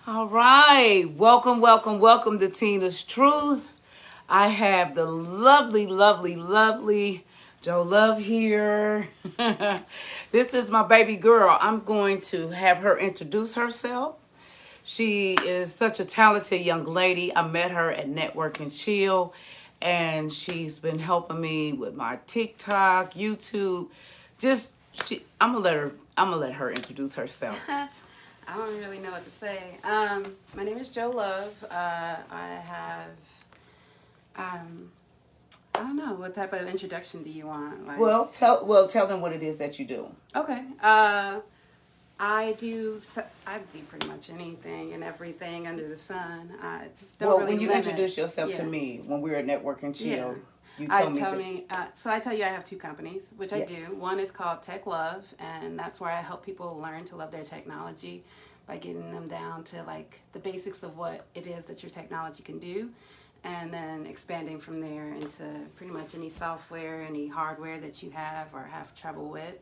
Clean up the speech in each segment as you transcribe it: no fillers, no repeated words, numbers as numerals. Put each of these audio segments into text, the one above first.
All right. Welcome, welcome, welcome to Tina's Truth. I have the lovely, lovely, lovely Joe Love here. This is my baby girl. I'm going to have her introduce herself. She is such a talented young lady. I met her at Network and Chill, and she's been helping me with my TikTok, YouTube. I'm gonna let her introduce herself. I don't really know what to say. My name is Joe Love. I have, I don't know, what type of introduction do you want? Tell them what it is that you do. Okay. I do pretty much anything and everything under the sun. I don't really when you limit. introduced yourself to me when we were at Network and Chill, you told me. So I tell you I have two companies, which I Yes. do. One is called Tech Love, and that's where I help people learn to love their technology by getting them down to like the basics of what it is that your technology can do, and then expanding from there into pretty much any software, any hardware that you have or have trouble with.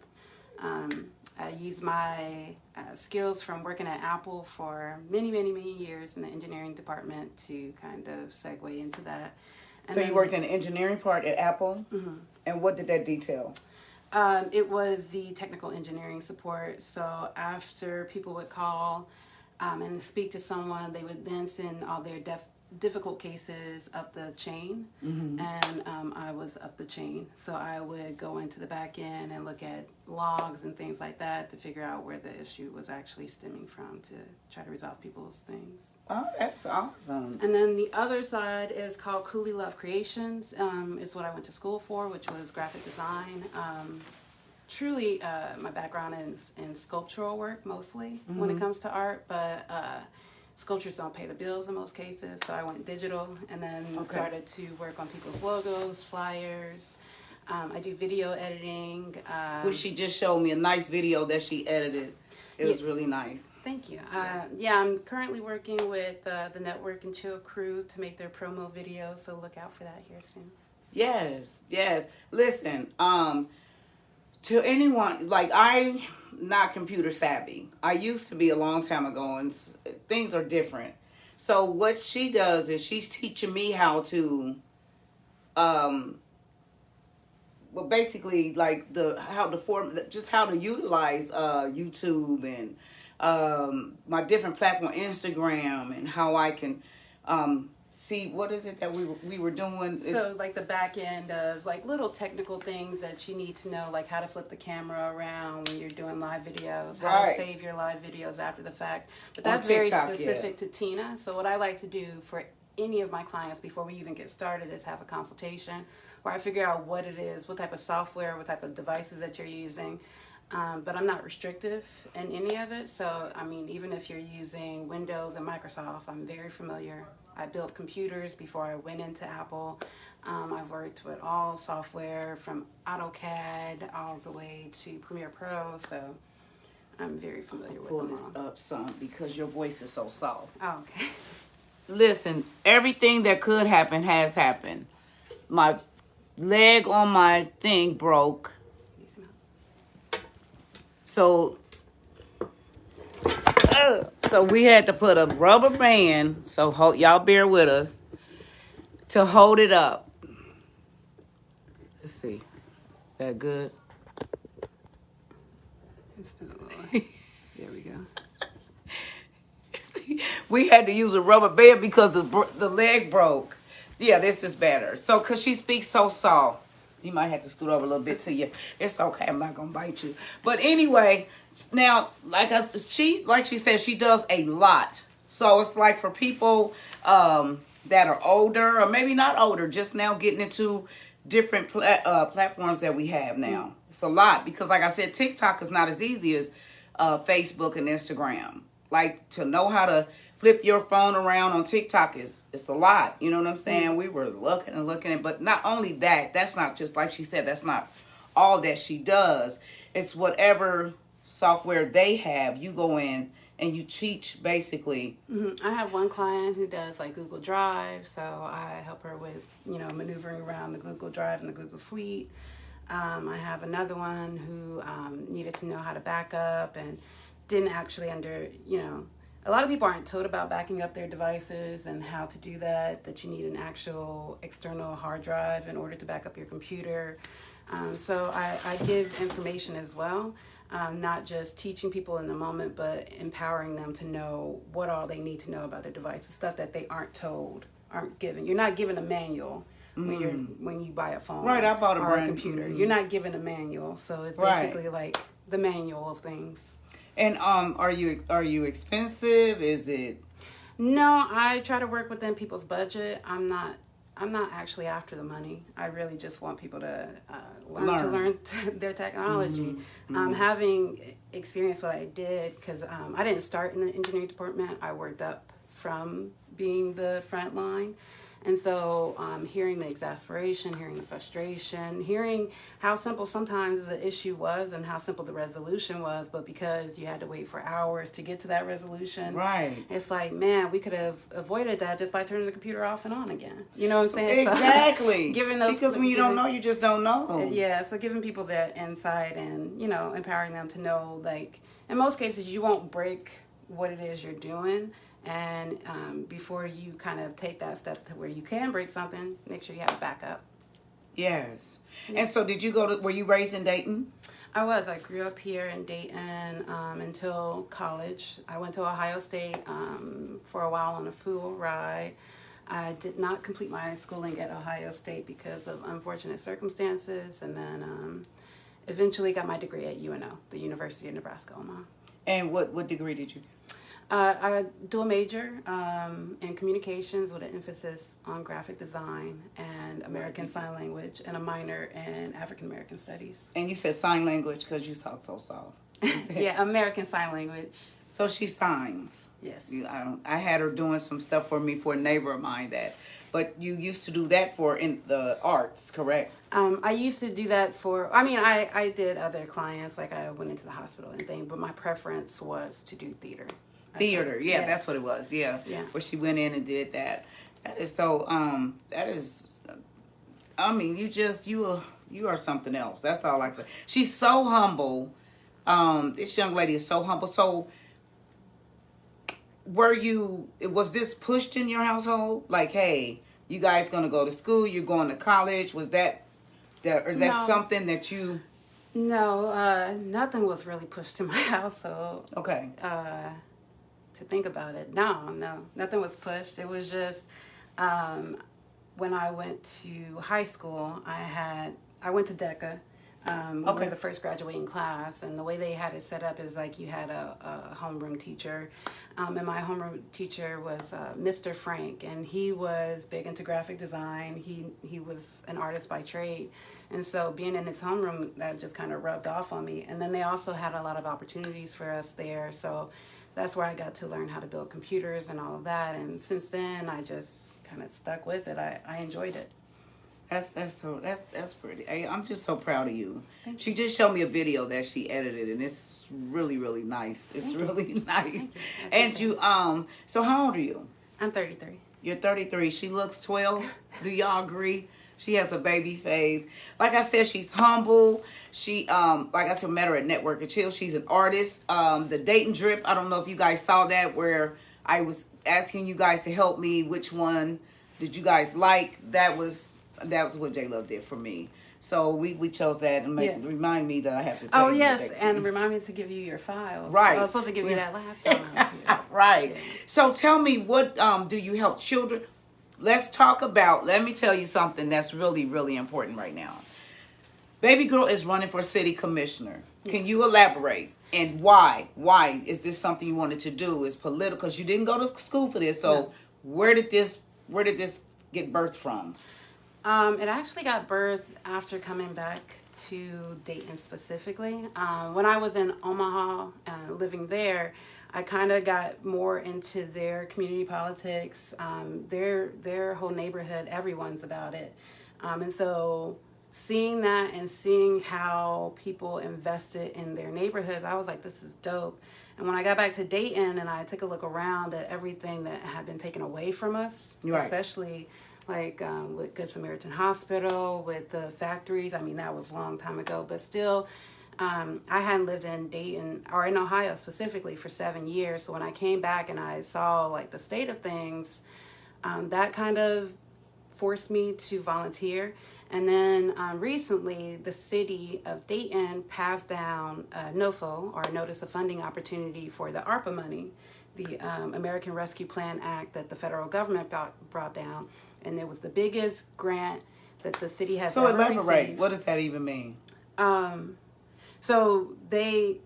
I use my skills from working at Apple for many, many, many years in the engineering department to kind of segue into that. And so you worked in the engineering part at Apple? Mm-hmm. And what did that detail? It was the technical engineering support. So after people would call and speak to someone, they would then send all their difficult cases up the chain. Mm-hmm. And I was up the chain. So I would go into the back end and look at logs and things like that to figure out where the issue was actually stemming from to try to resolve people's things. Oh, that's awesome. And then the other side is called Cooley Love Creations. It's what I went to school for, which was graphic design. Truly, my background is in sculptural work mostly when it comes to art, but sculptures don't pay the bills in most cases, so I went digital and then started to work on people's logos, flyers. I do video editing. Which she just showed me a nice video that she edited. It was really nice. Thank you. I'm currently working with the Network and Chill crew to make their promo videos, so look out for that here soon. Yes. Listen, to anyone, like I'm not computer savvy. I used to be a long time ago, and things are different. So what she does is she's teaching me how to, basically like how to utilize YouTube and my different platform, Instagram, and how I can see what is it that we were doing. So like the back end of like little technical things that you need to know, like how to flip the camera around when you're doing live videos, how to save your live videos after the fact. But that's TikTok, very specific to Tina. So what I like to do for any of my clients before we even get started is have a consultation where I figure out what it is, what type of software, what type of devices that you're using. But I'm not restrictive in any of it. So, I mean, even if you're using Windows and Microsoft, I'm very familiar. I built computers before I went into Apple. I've worked with all software from AutoCAD all the way to Premiere Pro. So I'm very familiar with them all. Pull this up some because your voice is so soft. Oh, okay. Listen, everything that could happen has happened. My leg on my thing broke. So we had to put a rubber band, so y'all bear with us, to hold it up. Let's see. Is that good? There we go. We had to use a rubber band because the leg broke. Yeah, this is better. So, because she speaks so soft. You might have to scoot over a little bit to you. It's okay. I'm not going to bite you. But anyway, now, like she said, she does a lot. So it's like for people that are older or maybe not older, just now getting into different platforms that we have now. It's a lot because, like I said, TikTok is not as easy as Facebook and Instagram. Like, to know how to flip your phone around on TikTok it's a lot. You know what I'm saying? We were looking, but not only that, that's not just, like she said, that's not all that she does. It's whatever software they have, you go in and you teach basically. Mm-hmm. I have one client who does like Google Drive, so I help her with, maneuvering around the Google Drive and the Google Suite. I have another one who needed to know how to back up and didn't actually a lot of people aren't told about backing up their devices and how to do that you need an actual external hard drive in order to back up your computer. So I give information as well, not just teaching people in the moment, but empowering them to know what all they need to know about their devices, stuff that they aren't told, aren't given. You're not given a manual when you buy a phone, right? I bought a computer. You're not given a manual, so it's basically like the manual of things. And are you expensive? Is it? No, I try to work within people's budget. I'm not actually after the money. I really just want people to learn their technology. Having experienced what I did, because I didn't start in the engineering department. I worked up from being the front line. And so hearing the exasperation, hearing the frustration, hearing how simple sometimes the issue was and how simple the resolution was, but because you had to wait for hours to get to that resolution, right? It's like, man, we could have avoided that just by turning the computer off and on again. You know what I'm saying? Exactly. So, giving those, because when you don't know, you just don't know. Yeah, so giving people that insight and, empowering them to know, like, in most cases, you won't break what it is you're doing. And before you kind of take that step to where you can break something, make sure you have a backup. Yes. And so were you raised in Dayton? I was. I grew up here in Dayton until college. I went to Ohio State for a while on a full ride. I did not complete my schooling at Ohio State because of unfortunate circumstances, and then eventually got my degree at UNO, the University of Nebraska-Omaha. And what degree did you do? I do a major in communications with an emphasis on graphic design and American Sign Language, and a minor in African American Studies. And you said sign language because you talk so soft. Yeah, American Sign Language. So she signs. Yes. I had her doing some stuff for me for a neighbor of mine but you used to do that in the arts, correct? I used to do that I did other clients, like I went into the hospital and things, but my preference was to do theater. Theater, yeah, yes. That's what it was, yeah. Where she went in and did that. That is so, you are something else. That's all I can. She's so humble. This young lady is so humble. So, was this pushed in your household? Like, hey, you guys going to go to school, you're going to college? Was that, or is that something that you... No, nothing was really pushed in my household. Okay. To think about it. No, nothing was pushed. It was just when I went to high school, I went to DECA. We were the first graduating class, and the way they had it set up is like you had a homeroom teacher, and my homeroom teacher was Mr. Frank, and he was big into graphic design. He was an artist by trade, and so being in his homeroom, that just kind of rubbed off on me. And then they also had a lot of opportunities for us there, so that's where I got to learn how to build computers and all of that. And since then, I just kind of stuck with it. I enjoyed it. That's pretty. I'm just so proud of you. She just showed me a video that she edited, and it's really, really nice. It's really nice. And you, so how old are you? I'm 33. You're 33. She looks 12. Do y'all agree? She has a baby face. Like I said, she's humble. She, like I said, met her at Network of Chill. She's an artist. The Dayton Drip, I don't know if you guys saw that, where I was asking you guys to help me. Which one did you guys like? That was what J Love did for me. So we chose that and remind me that I have to. Oh yes, and remind me to give you your file. Right, so I was supposed to give you that last time. Right. Yeah. So tell me, what do you help children? Let's talk about. Let me tell you something that's really, really important right now. Baby girl is running for city commissioner. Can you elaborate? And why? Why is this something you wanted to do? Is political? Because you didn't go to school for this. So where did this get birthed from? It actually got birthed after coming back to Dayton specifically. When I was in Omaha, living there, I kind of got more into their community politics. Their whole neighborhood, everyone's about it. And so seeing that and seeing how people invested in their neighborhoods, I was like, this is dope. And when I got back to Dayton and I took a look around at everything that had been taken away from us, especially like with Good Samaritan Hospital, with the factories. I mean, that was a long time ago, but still I hadn't lived in Dayton or in Ohio specifically for 7 years. So when I came back and I saw like the state of things, that kind of forced me to volunteer. And then recently, the city of Dayton passed down a NOFO, or Notice of Funding Opportunity, for the ARPA money, the American Rescue Plan Act that the federal government brought down. And it was the biggest grant that the city has ever received. So elaborate. What does that even mean? So they,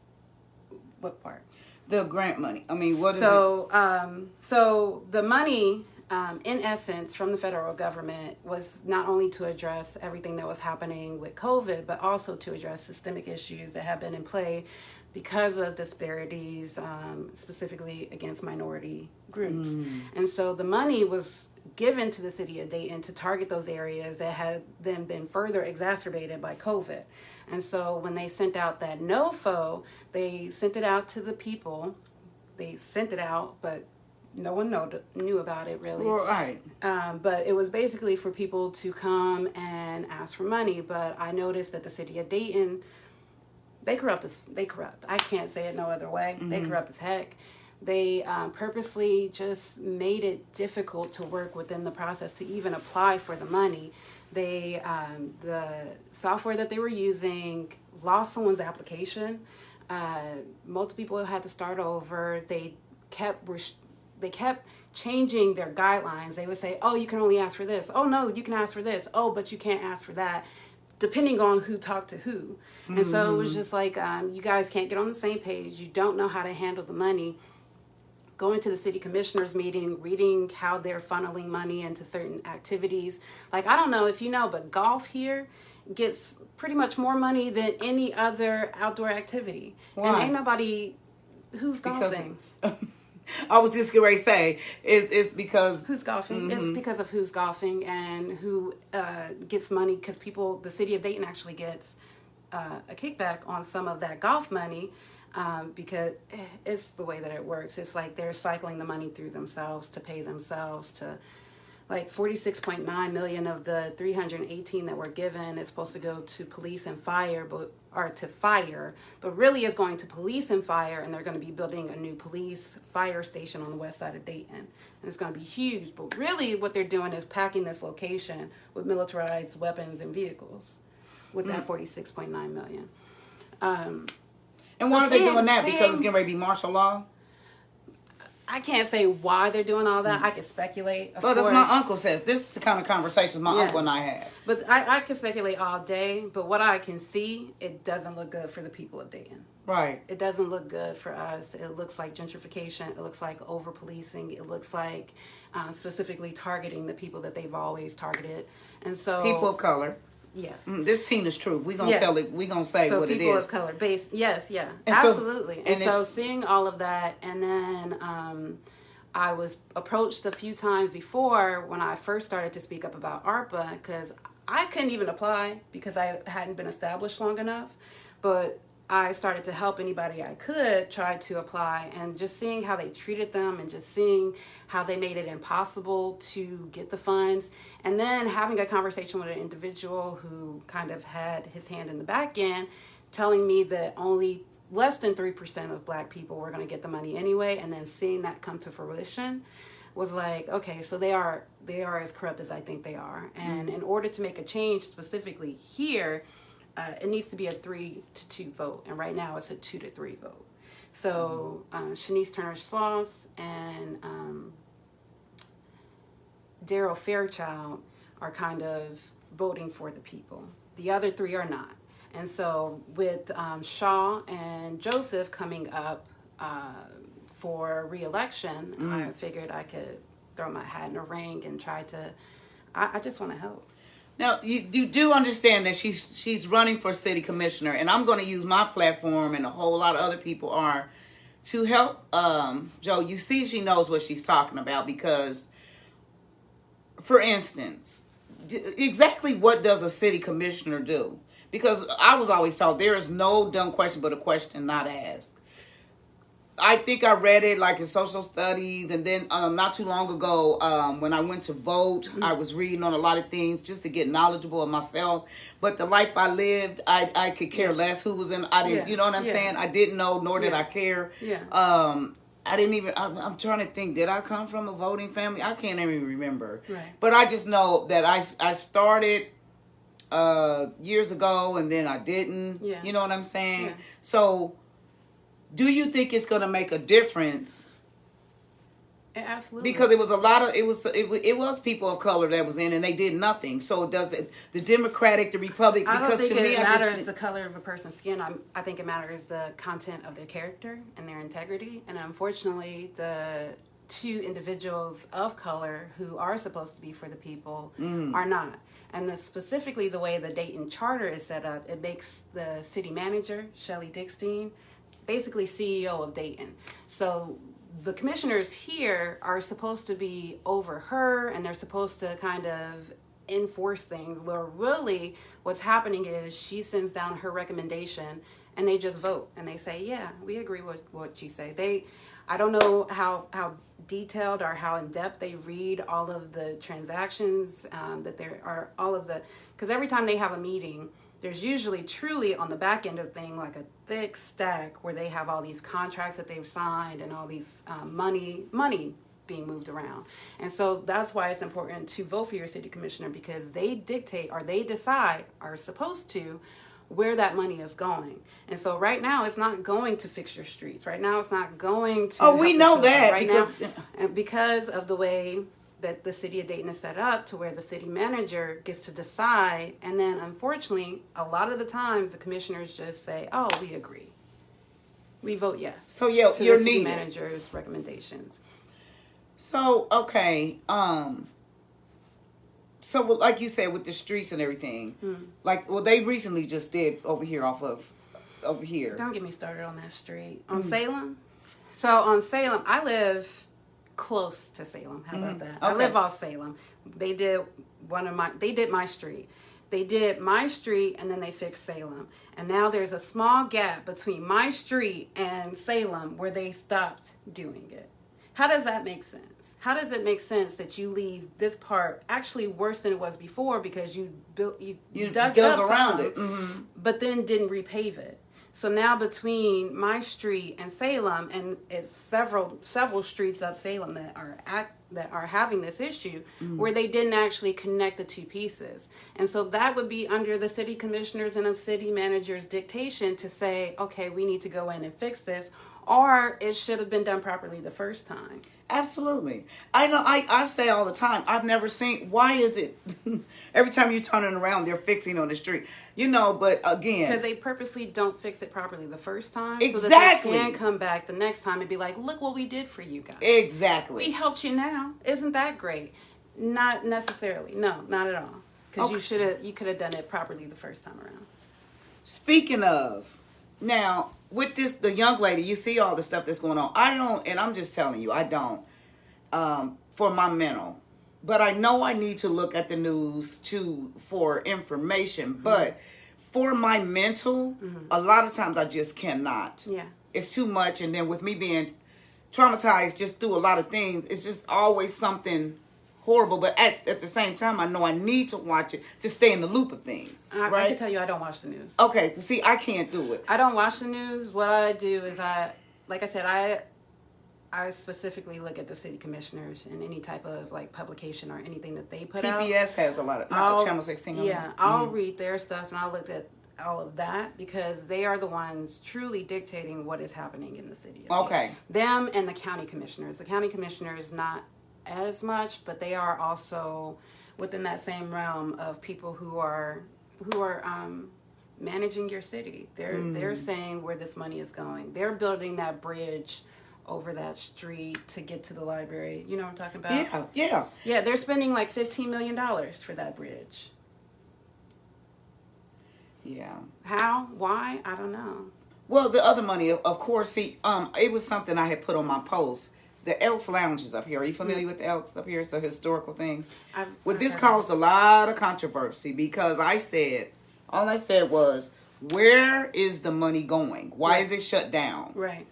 what part? The grant money. I mean, what is it? So the money, in essence, from the federal government was not only to address everything that was happening with COVID, but also to address systemic issues that have been in play because of disparities, specifically against minority groups. And so the money was given to the city of Dayton to target those areas that had then been further exacerbated by COVID. And so when they sent out that NOFO, they sent it out to the people. They sent it out, but no one knew about it really. Right. But it was basically for people to come and ask for money. But I noticed that the city of Dayton, they corrupt. I can't say it no other way. They corrupt as heck. They purposely just made it difficult to work within the process to even apply for the money. They the software that they were using lost someone's application. Multiple people had to start over. They kept changing their guidelines. They would say, oh, you can only ask for this. Oh, no, you can ask for this. Oh, but you can't ask for that, depending on who talked to who. And so it was just like, you guys can't get on the same page. You don't know how to handle the money. Going to the city commissioners meeting, reading how they're funneling money into certain activities. Like, I don't know if you know, but golf here gets pretty much more money than any other outdoor activity. Why? And ain't nobody who's golfing. I was just going to say, it's because... Who's golfing? It's because of who's golfing and who gets money, because the city of Dayton actually gets a kickback on some of that golf money, because it's the way that it works. It's like they're cycling the money through themselves to pay themselves to... Like 46.9 million of the 318 that were given is supposed to go to police and fire, but really is going to police and fire, and they're going to be building a new police fire station on the west side of Dayton. And it's going to be huge, but really what they're doing is packing this location with militarized weapons and vehicles with that 46.9 million. And why are they doing that? Because it's getting ready to be martial law? I can't say why they're doing all that. I can speculate. Well, that's my uncle says. This is the kind of conversations my uncle and I have. But I can speculate all day. But what I can see, it doesn't look good for the people of Dayton. Right. It doesn't look good for us. It looks like gentrification. It looks like over-policing. It looks like specifically targeting the people that they've always targeted. And so... People of color. Yes. This Tina's truth. We're going to tell it. We're going to say what it is. So people of color. Yes, yeah. And absolutely. So seeing all of that, and then I was approached a few times before when I first started to speak up about ARPA, because I couldn't even apply because I hadn't been established long enough. But I started to help anybody I could try to apply, and just seeing how they treated them and just seeing how they made it impossible to get the funds, and then having a conversation with an individual who kind of had his hand in the back end, telling me that only less than 3% of Black people were going to get the money anyway, and then seeing that come to fruition was like, okay, so they are as corrupt as I think they are. And in order to make a change specifically here, it needs to be a 3-2 vote, and right now it's a 2-3 vote. So Shanice Turner-Sloss and Daryl Fairchild are kind of voting for the people. The other three are not. And so with Shaw and Joseph coming up for re-election, I figured I could throw my hat in the ring and try to, I just want to help. Now, you do understand that she's running for city commissioner, and I'm going to use my platform, and a whole lot of other people are, to help Joe. You see she knows what she's talking about because, for instance, exactly what does a city commissioner do? Because I was always told there is no dumb question but a question not asked. I think I read it like in social studies, and then not too long ago, when I went to vote, I was reading on a lot of things just to get knowledgeable of myself. But the life I lived, I could care less who was in. I didn't, you know what I'm saying? I didn't know, nor did I care. Yeah. I didn't even. I'm trying to think. Did I come from a voting family? I can't even remember. Right. But I just know that I started years ago, and then I didn't. Yeah. You know what I'm saying? Yeah. So. Do you think it's going to make a difference? Absolutely. Because it was it was people of color that was in, and they did nothing. So does it the Democratic, the Republic? I don't think to it me, matters the color of a person's skin. I think it matters the content of their character and their integrity. And unfortunately, the two individuals of color who are supposed to be for the people are not. And specifically the way the Dayton charter is set up, it makes the city manager, Shelley Dickstein, basically CEO of Dayton. So the commissioners here are supposed to be over her, and they're supposed to kind of enforce things, where really what's happening is she sends down her recommendation and they just vote and they say, yeah, we agree with what you say. I don't know how detailed or how in depth they read all of the transactions, that there are all of the, because every time they have a meeting, there's usually truly on the back end of thing like a thick stack where they have all these contracts that they've signed and all these money being moved around. And so that's why it's important to vote for your city commissioner, because they dictate or they decide, are supposed to, where that money is going. And so right now it's not going to fix your streets. Right now it's not going to we know that right now, and because of the way that the city of Dayton is set up, to where the city manager gets to decide, and then unfortunately a lot of the times the commissioners just say, oh, we agree, we vote yes. So yeah, to you're the city needed. manager's recommendations. So okay, so like you said with the streets and everything, they recently just did over here. Don't get me started on that street on Salem. So on Salem, I live close to Salem. How about that? Okay. I live off Salem. They did my street. They did my street, and then they fixed Salem. And now there's a small gap between my street and Salem where they stopped doing it. How does that make sense? How does it make sense that you leave this part actually worse than it was before because you dug up around it, but then didn't repave it? So now between my street and Salem, and it's several streets up Salem that are having this issue, where they didn't actually connect the two pieces. And so that would be under the city commissioners and the city manager's dictation to say, okay, we need to go in and fix this, or it should have been done properly the first time. Absolutely. I know. I say all the time, I've never seen, why is it every time you turn it around, they're fixing on the street, but again, because they purposely don't fix it properly the first time. Exactly. So that they can come back the next time and be like, look what we did for you guys. Exactly. We helped you now. Isn't that great? Not necessarily. No, not at all. Because you could have done it properly the first time around. Speaking of, now, with the young lady, you see all the stuff that's going on. I don't, and I'm just telling you, I don't, for my mental. But I know I need to look at the news for information. But for my mental, a lot of times I just cannot. Yeah. It's too much. And then with me being traumatized just through a lot of things, it's just always something horrible. But at the same time, I know I need to watch it to stay in the loop of things. I can tell you I don't watch the news. Okay. See, I can't do it. I don't watch the news. What I do is like I said, I specifically look at the city commissioners and any type of publication or anything that they put out. PBS has a lot of Channel 16. Yeah, I'll read their stuff and I'll look at all of that because they are the ones truly dictating what is happening in the city. Okay. Them and the county commissioners. The county commissioners not as much, but they are also within that same realm of people who are managing your city. They're saying where this money is going. They're building that bridge over that street to get to the library. You know what I'm talking about? Yeah. They're spending like $15 million for that bridge. Yeah. How? Why? I don't know. Well, the other money, of course. See, it was something I had put on my post. The Elks Lounges up here. Are you familiar with the Elks up here? It's a historical thing. This caused a lot of controversy because all I said was, where is the money going? Why is it shut down? Right.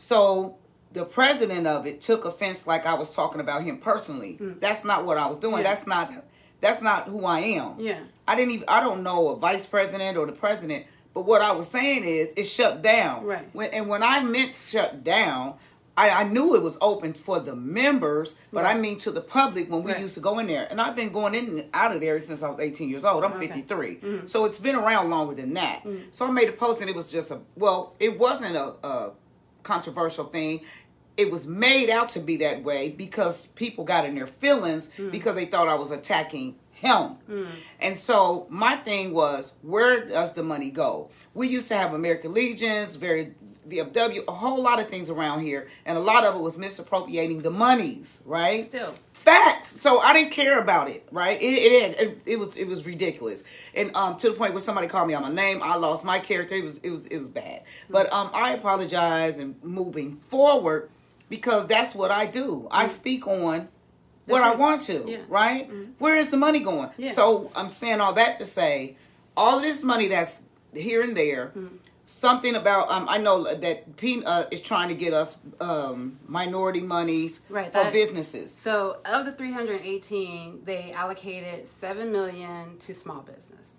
So the president of it took offense, like I was talking about him personally. That's not what I was doing. That's not who I am. Yeah. I don't know a vice president or the president, but what I was saying is it's shut down. Right. When I meant shut down, I knew it was open for the members, but I mean to the public when we used to go in there. And I've been going in and out of there since I was 18 years old. I'm 53. So it's been around longer than that. So I made a post and it was just it wasn't a controversial thing. It was made out to be that way because people got in their feelings because they thought I was attacking him. And so my thing was, where does the money go? We used to have American Legions, VFW, a whole lot of things around here, and a lot of it was misappropriating the monies, right? Still facts. So I didn't care about it, right? It was ridiculous, and to the point where somebody called me out my name, I lost my character. It was bad, but I apologize and moving forward because that's what I do. I speak on what I want to, right? Where is the money going? So I'm saying all that to say, all this money that's here and there. Something about I know that Peanut is trying to get us minority monies for businesses. So of the 318, they allocated $7 million to small business.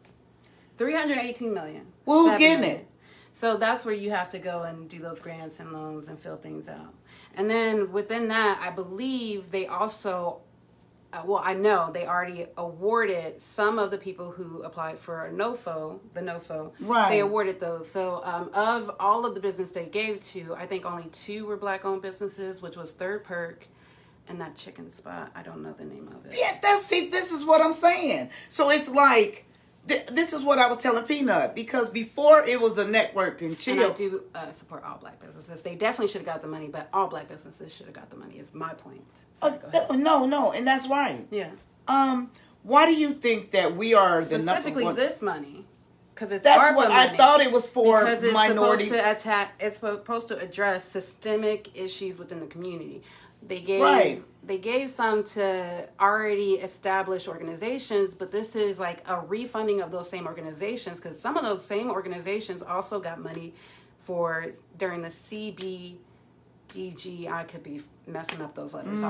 318 million. Well, who's getting it? So that's where you have to go and do those grants and loans and fill things out. And then within that, I believe they also. I know they already awarded some of the people who applied for the NOFO. Right. They awarded those. So of all of the business they gave to, I think only 2 were black-owned businesses, which was Third Perk and that chicken spot. I don't know the name of it. Yeah, this is what I'm saying. So it's like, this is what I was telling Peanut, because before it was a network and chill. And I do support all black businesses. They definitely should have got the money, but all black businesses should have got the money is my point. So no, and that's right. Yeah. Why do you think that we are specifically this money? Because that's what money. I thought it was for minorities. It's supposed to address systemic issues within the community. They gave some to already established organizations, but this is like a refunding of those same organizations because some of those same organizations also got money for during the CBDG. I could be messing up those letters,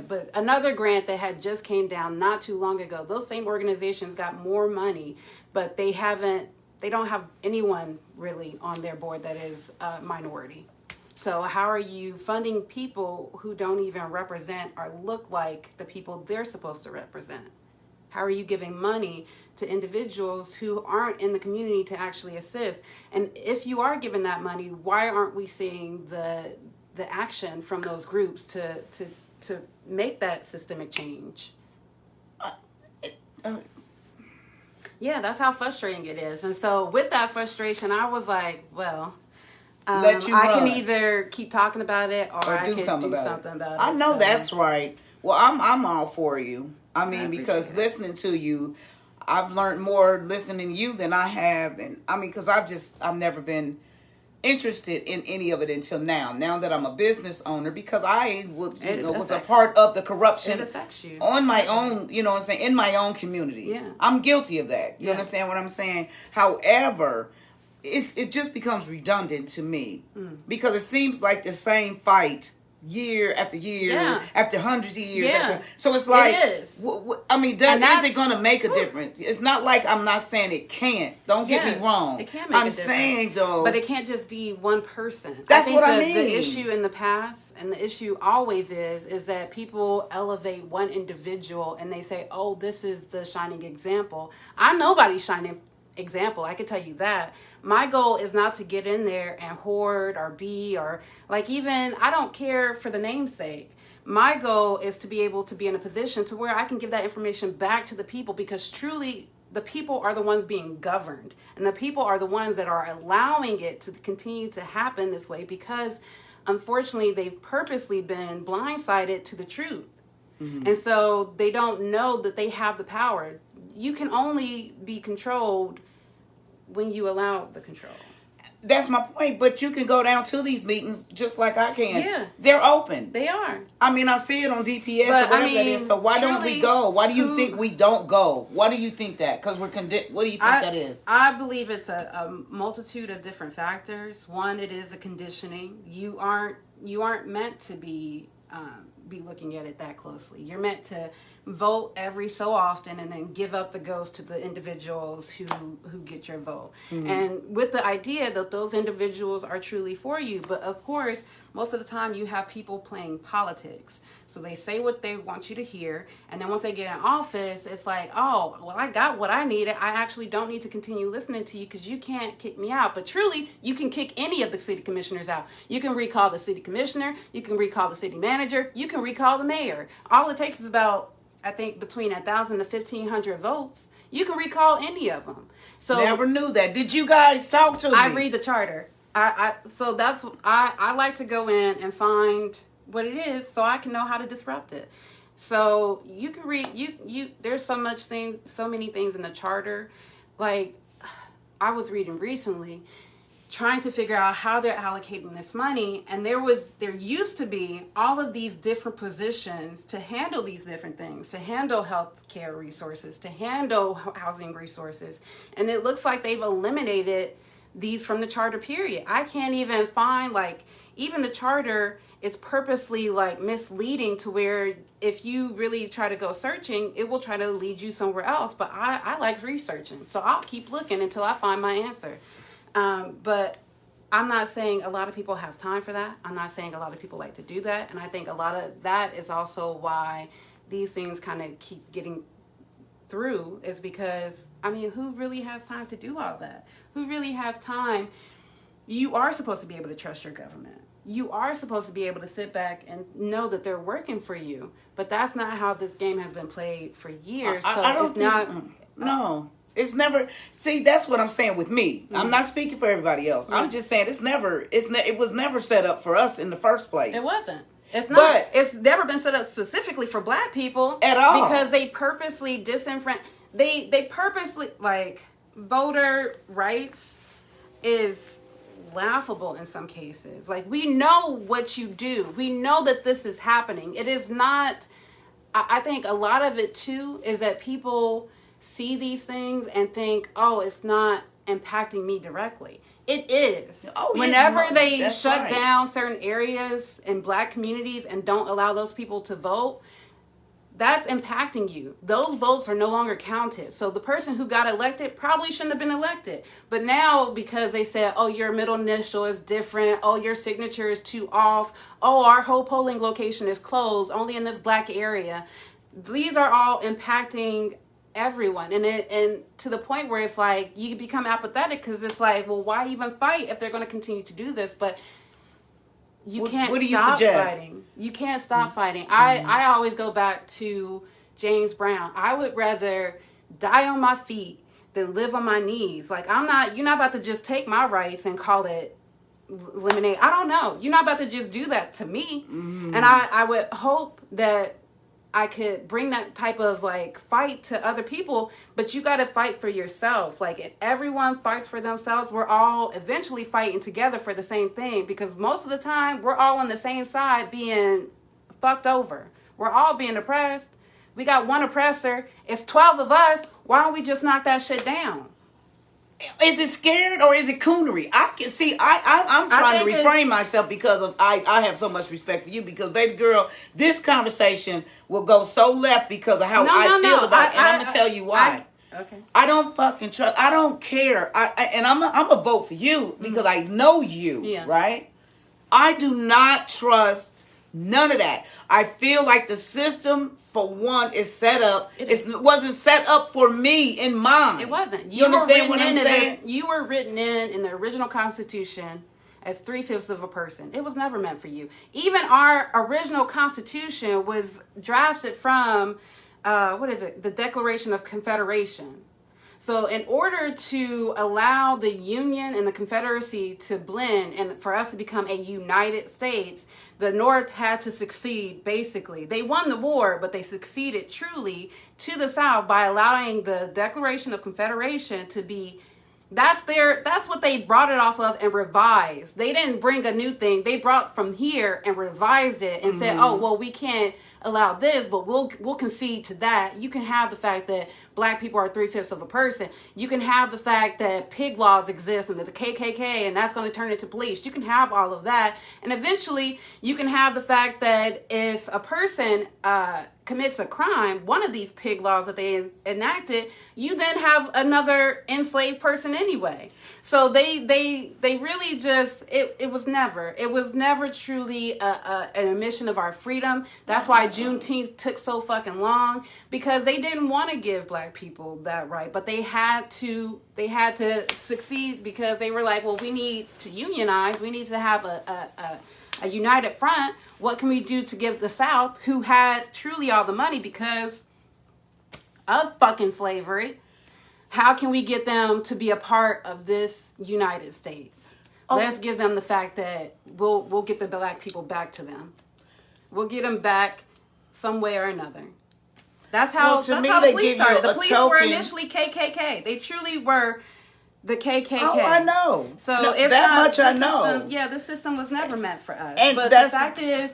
but another grant that had just came down not too long ago. Those same organizations got more money, but they don't have anyone really on their board that is a minority. So how are you funding people who don't even represent or look like the people they're supposed to represent? How are you giving money to individuals who aren't in the community to actually assist? And if you are giving that money, why aren't we seeing the action from those groups to make that systemic change? Yeah, that's how frustrating it is. And so with that frustration, I was like, well, I can either keep talking about it or I can do something about it. I know that's right. Well, I'm all for you. I mean, because listening to you, I've learned more listening to you than I have. And I mean, because I've never been interested in any of it until now. Now that I'm a business owner, because I was a part of the corruption. It affects you on my own. You know what I'm saying? In my own community. Yeah, I'm guilty of that. You understand what I'm saying? However, it just becomes redundant to me because it seems like the same fight year after year after hundreds of years. So it's like, is it going to make a difference? It's not like I'm not saying it can't. Don't get me wrong. It can make a difference. I'm saying though, but it can't just be one person. That's what I mean. The issue in the past and the issue always is that people elevate one individual and they say, "Oh, this is the shining example." I'm nobody's shining example. I can tell you that. My goal is not to get in there and hoard or even, I don't care for the namesake. My goal is to be able to be in a position to where I can give that information back to the people because truly the people are the ones being governed and the people are the ones that are allowing it to continue to happen this way because unfortunately they've purposely been blindsided to the truth. And so they don't know that they have the power. You can only be controlled when you allow the control. That's my point. But you can go down to these meetings just like I can. Yeah. They're open. They are. I mean, I see it on DPS or whatever that is. So why don't we go? Why do you think we don't go? Why do you think that? Because what do you think that is? I believe it's a multitude of different factors. One, it is a conditioning. You aren't meant to be looking at it that closely. You're meant to vote every so often and then give up the ghost to the individuals who get your vote. Mm-hmm. And with the idea that those individuals are truly for you. But of course, most of the time you have people playing politics. So they say what they want you to hear. And then once they get in office, it's like, oh, well, I got what I needed. I actually don't need to continue listening to you because you can't kick me out. But truly, you can kick any of the city commissioners out. You can recall the city commissioner. You can recall the city manager. You can recall the mayor. All it takes is about, I think, between 1,000 to 1,500 votes. You can recall any of them. So never knew that. Did you guys talk to me? I read the charter. So that's I like to go in and find what it is so I can know how to disrupt it. So you can read you there's so many things in the charter. Like I was reading recently, trying to figure out how they're allocating this money, and there used to be all of these different positions to handle these different things, to handle health care resources, to handle housing resources, and it looks like they've eliminated these from the charter period. I can't even find, even the charter is purposely misleading to where if you really try to go searching, it will try to lead you somewhere else. But I like researching, so I'll keep looking until I find my answer. But I'm not saying a lot of people have time for that. I'm not saying a lot of people like to do that. And I think a lot of that is also why these things kind of keep getting through, is because, who really has time to do all that? Who really has time? You are supposed to be able to trust your government. You are supposed to be able to sit back and know that they're working for you. But that's not how this game has been played for years. No. It's never. See, that's what I'm saying with me. Mm-hmm. I'm not speaking for everybody else. Mm-hmm. I'm just saying it was never set up for us in the first place. It wasn't. It's not. But it's never been set up specifically for Black people at all, because they purposely disenfranchise. They purposely, voter rights is laughable in some cases. We know what you do. We know that this is happening. It is not. I think a lot of it too is that people see these things and think, oh, it's not impacting me directly. It is. Oh, whenever they shut down certain areas in Black communities and don't allow those people to vote, that's impacting you. Those votes are no longer counted. So the person who got elected probably shouldn't have been elected. But now, because they said, oh, your middle initial is different, oh, your signature is too off, oh, our whole polling location is closed, only in this Black area. These are all impacting everyone, and to the point where it's you become apathetic, because it's well, why even fight if they're going to continue to do this? But you can't stop fighting. You can't stop fighting. Mm-hmm. I always go back to James Brown. I would rather die on my feet than live on my knees. You're not about to just take my rights and call it lemonade. I don't know. You're not about to just do that to me. Mm-hmm. And I would hope that I could bring that type of fight to other people, but you got to fight for yourself. If everyone fights for themselves, we're all eventually fighting together for the same thing, because most of the time we're all on the same side being fucked over. We're all being oppressed. We got one oppressor. It's 12 of us. Why don't we just knock that shit down? Is it scared or is it coonery? I'm trying to refrain myself because I have so much respect for you, because baby girl, this conversation will go so left because of how I feel about it, and I'm gonna tell you why. Okay. I don't fucking trust. I don't care. I'm a vote for you because I know you, right? I do not trust none of that. I feel like the system, for one, is set up. It wasn't set up for me in mind. It wasn't. You understand what I'm saying? You were written in the original Constitution as 3/5 of a person. It was never meant for you. Even our original Constitution was drafted from, the Declaration of Confederation. So in order to allow the Union and the Confederacy to blend and for us to become a United States, the North had to succeed, basically. They won the war, but they succeeded truly to the South by allowing the Declaration of Confederation to be That's what they brought it off of and revised. They didn't bring a new thing. They brought from here and revised it and said, oh, well, we can't allow this, but we'll concede to that. You can have the fact that black people are 3/5 of a person. You can have the fact that pig laws exist and that the KKK and that's going to turn into police. You can have all of that. And eventually you can have the fact that if a person commits a crime, one of these pig laws that they enacted, you then have another enslaved person anyway. So they really just, it was never truly an admission of our freedom. That's why Juneteenth took so fucking long, because they didn't want to give black people that right, but they had to succeed, because they were like, well, we need to unionize. We need to have a united front. What can we do to give the South, who had truly all the money because of fucking slavery, how can we get them to be a part of this United States? Oh. Let's give them the fact that we'll get the black people back to them. We'll get them back some way or another. That's how the police started. The police were initially KKK. They truly were the KKK. Oh, I know. So it's that not, much I know. System, yeah, the system was never meant for us. And but the fact is,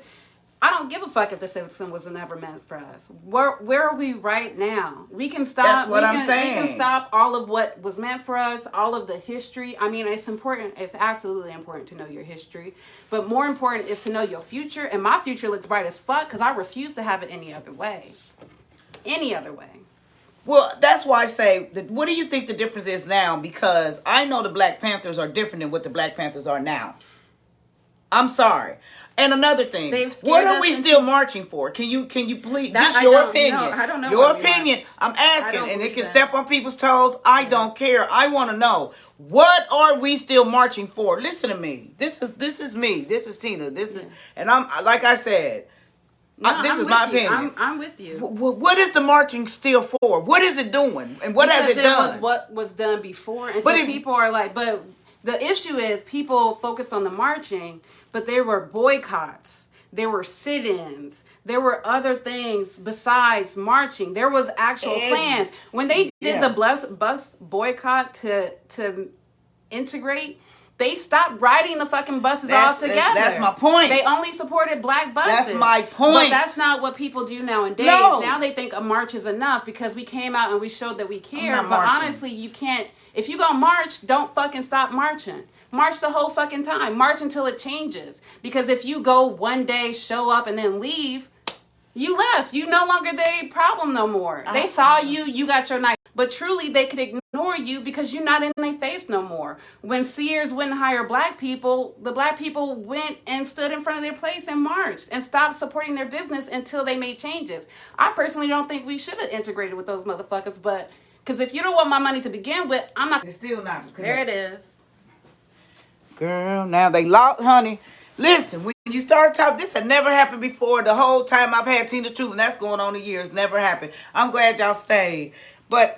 I don't give a fuck if the system was never meant for us. Where are we right now? We can stop. That's what I'm saying. We can stop all of what was meant for us, all of the history. I mean, it's important. It's absolutely important to know your history. But more important is to know your future. And my future looks bright as fuck because I refuse to have it any other way. Any other way. Well, that's why I say, what do you think the difference is now? Because I know the Black Panthers are different than what the Black Panthers are now. I'm sorry. And another thing, what are we still marching for? Can you please, just your opinion. I don't know. Your opinion. I'm asking, and it can step on people's toes. I don't care. I want to know, what are we still marching for? Listen to me. This is me. This is Tina. And I'm, like I said, this is my opinion. I'm with you. What is the marching still for? What is it doing? And what has it done? What was done before. And so people are like, but the issue is people focused on the marching, but there were boycotts. There were sit-ins. There were other things besides marching. There was actual plans. When they did the bus boycott to integrate, they stopped riding the fucking buses altogether. That's my point. They only supported black buses. That's my point. But that's not what people do nowadays. No. Now they think a march is enough because we came out and we showed that we care. But honestly, you can't. If you go march, don't fucking stop marching. March the whole fucking time. March until it changes. Because if you go one day, show up, and then leave, you left. You no longer their problem no more. They saw you. You got your night. But truly, they could ignore you because you're not in their face no more. When Sears wouldn't hire black people, the black people went and stood in front of their place and marched and stopped supporting their business until they made changes. I personally don't think we should have integrated with those motherfuckers, but because if you don't want my money to begin with, I'm not. It's still not. There it is. Girl, now they lost, honey. Listen, when you start talking, this had never happened before. The whole time I've had Tina Truth, and that's going on a year. It's never happened. I'm glad y'all stayed. But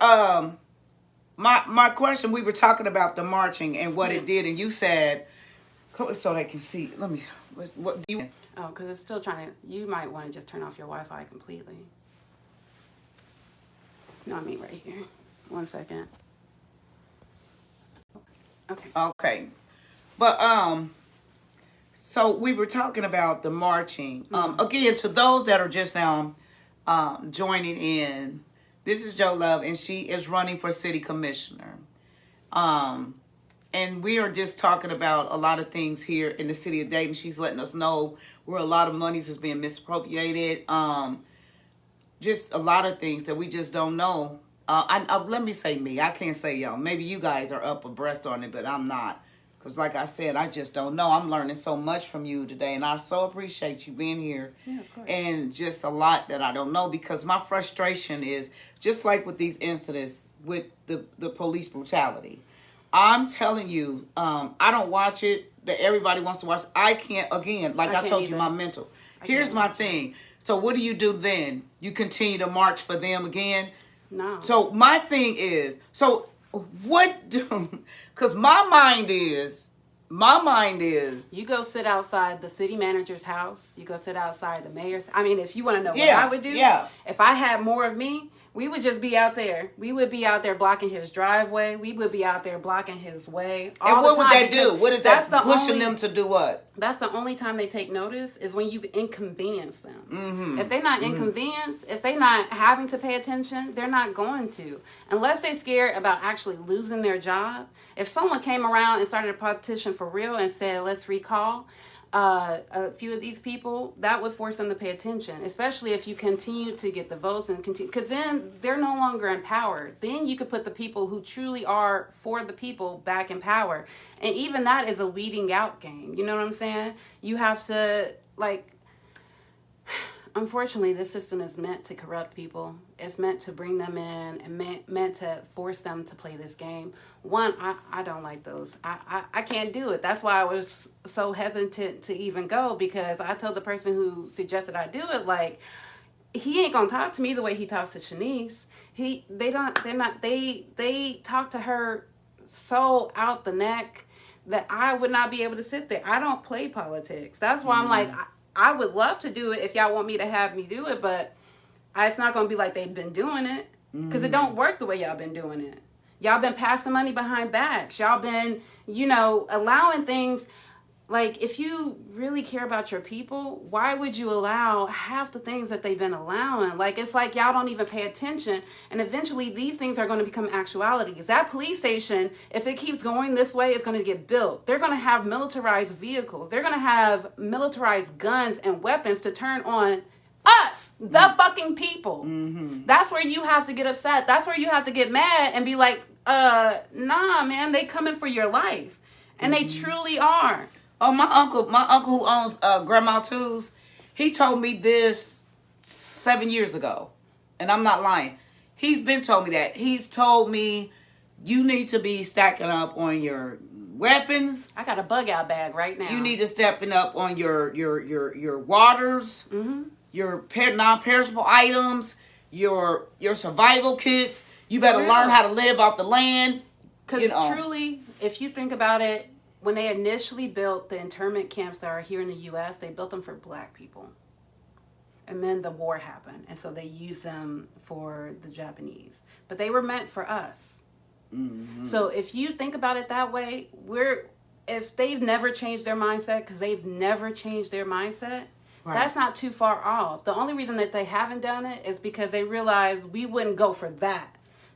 my question, we were talking about the marching and what it did, and you said, so they can see. What do you? Oh, because it's still trying to. You might want to just turn off your Wi-Fi completely. No, I mean right here. 1 second. Okay. Okay. But so we were talking about the marching. Again, to those that are just now joining in, this is Joe Love, and she is running for city commissioner. And we are just talking about a lot of things here in the city of Dayton. She's letting us know where a lot of monies is being misappropriated. Just a lot of things that we just don't know. Let me say me. I can't say y'all. Maybe you guys are up abreast on it, but I'm not. Because like I said, I just don't know. I'm learning so much from you today, and I so appreciate you being here. Yeah, of course. And just a lot that I don't know, because my frustration is, just like with these incidents with the police brutality, I'm telling you, I don't watch it, that everybody wants to watch. I can't, again, like I told you, my mental. Here's my thing. So what do you do then? You continue to march for them again? No. So my thing is, so what do, because my mind is, you go sit outside the city manager's house. You go sit outside the mayor's. I mean, if you want to know what I would do, if I had more of me, We would just be out there. We would be out there blocking his driveway. We would be out there blocking his way. And what would they do? What is that pushing them to do what? That's the only time they take notice is when you inconvenience them. Mm-hmm. If they're not inconvenienced, if they're not having to pay attention, they're not going to. Unless they're scared about actually losing their job. If someone came around and started a petition for real and said, let's recall a few of these people, that would force them to pay attention, especially if you continue to get the votes and continue, because then they're no longer in power. Then you could put the people who truly are for the people back in power. And even that is a weeding out game. You know what I'm saying? You have to, like, unfortunately, this system is meant to corrupt people. It's meant to bring them in and meant to force them to play this game. One, I don't like those. I can't do it. That's why I was so hesitant to even go, because I told the person who suggested I do it, like, he ain't gonna talk to me the way he talks to Shanice. They talk to her so out the neck that I would not be able to sit there. I don't play politics. That's why I'm like, I would love to do it if y'all want me to have me do it, but it's not going to be like they've been doing it, because it don't work the way y'all been doing it. Y'all been passing money behind backs. Y'all been, allowing things. Like, if you really care about your people, why would you allow half the things that they've been allowing? Like, it's like y'all don't even pay attention, and eventually these things are going to become actualities. That police station, if it keeps going this way, it's going to get built. They're going to have militarized vehicles. They're going to have militarized guns and weapons to turn on us, the fucking people. Mm-hmm. That's where you have to get upset. That's where you have to get mad and be like, nah, man, they coming for your life. And they truly are. Oh, my uncle who owns Grandma Two's, he told me this 7 years ago. And I'm not lying. He's been told me that. He's told me you need to be stacking up on your weapons. I got a bug out bag right now. You need to stepping up on your waters, your non-perishable items, your survival kits. You better learn how to live off the land. Because truly, if you think about it, when they initially built the internment camps that are here in the U.S., they built them for black people. And then the war happened. And so they used them for the Japanese. But they were meant for us. Mm-hmm. So if you think about it that way, if they've never changed their mindset, because they've never changed their mindset, that's not too far off. The only reason that they haven't done it is because they realized we wouldn't go for that.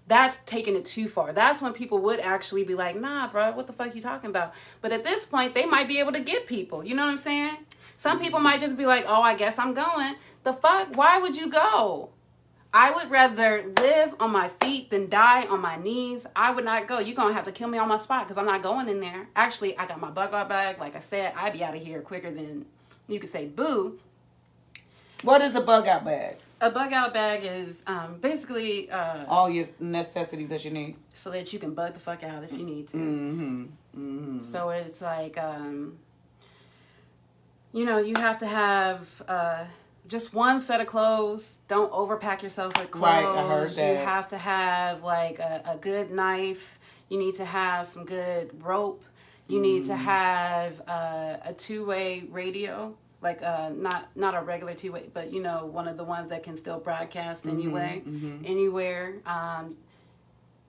That's taking it too far. That's when people would actually be like, nah, bro, what the fuck you talking about? But at this point, they might be able to get people. You know what I'm saying? Some people might just be like, oh, I guess I'm going. The fuck? Why would you go? I would rather live on my feet than die on my knees. I would not go. You're going to have to kill me on my spot because I'm not going in there. Actually, I got my bug out bag. Like I said, I'd be out of here quicker than you could say boo. What is a bug out bag? A bug out bag is basically all your necessities that you need, so that you can bug the fuck out if you need to. Mm-hmm. Mm-hmm. So it's like, you have to have just one set of clothes. Don't overpack yourself with clothes. Right, I heard that. You have to have like a good knife. You need to have some good rope. You need to have a two-way radio. Like not a regular two-way, but one of the ones that can still broadcast anyway, anywhere.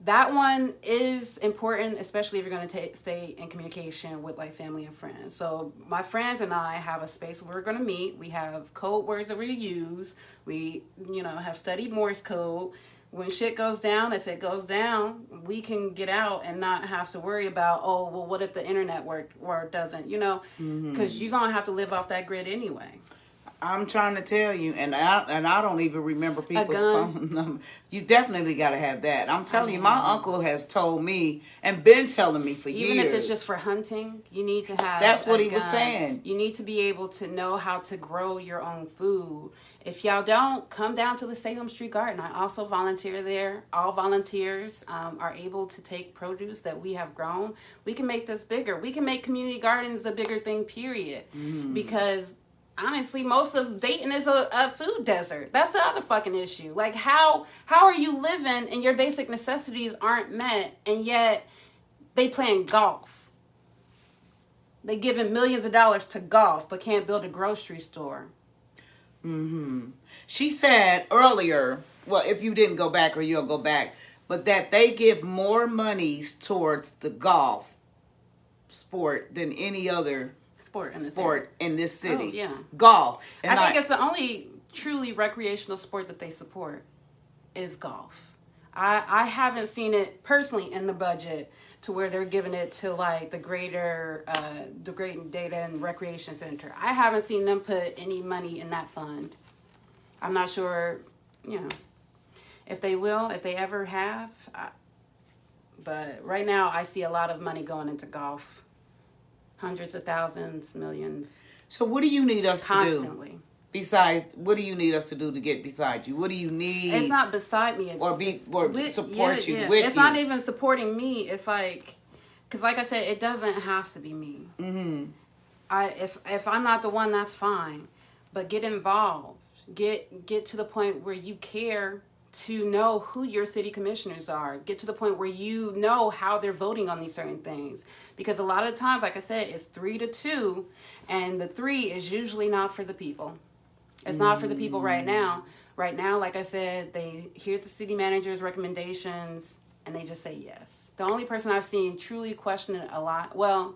That one is important, especially if you're going to stay in communication with like family and friends. So my friends and I have a space where we're going to meet. We have code words that we use. We have studied Morse code. When shit goes down, if it goes down, we can get out and not have to worry about, oh, well, what if the internet worked or doesn't, because you're going to have to live off that grid anyway. I'm trying to tell you, and I don't even remember people's phone number. You definitely got to have that. I'm telling you, my uncle has told me and been telling me for years. Even if it's just for hunting, you need to have That's what he was saying. You need to be able to know how to grow your own food. If y'all don't, come down to the Salem Street Garden. I also volunteer there. All volunteers are able to take produce that we have grown. We can make this bigger. We can make community gardens a bigger thing, period. Because honestly, most of Dayton is a food desert. That's the other fucking issue. Like, how are you living and your basic necessities aren't met, and yet they playing golf? They giving millions of dollars to golf, but can't build a grocery store. Mm-hmm. She said earlier, well, if you didn't go back or you'll go back, but that they give more monies towards the golf sport than any other sport in this city. Oh, yeah. Golf. And I think it's the only truly recreational sport that they support is golf. I haven't seen it personally in the budget to where they're giving it to like the greater Dayton Recreation Center. I haven't seen them put any money in that fund. I'm not sure, if they will, if they ever have. But right now I see a lot of money going into golf. Hundreds of thousands, millions. So what do you need us constantly to do? Besides, what do you need us to do to get beside you? What do you need? It's not beside me. It's, support you with you. It's not even supporting me. It's like, because like I said, it doesn't have to be me. Mm-hmm. If I'm not the one, that's fine. But get involved. Get to the point where you care to know who your city commissioners are. Get to the point where you know how they're voting on these certain things. Because a lot of times, like I said, it's 3-2, and the 3 is usually not for the people. It's not for the people right now. Right now, like I said, they hear the city manager's recommendations and they just say yes. The only person I've seen truly question it a lot, well,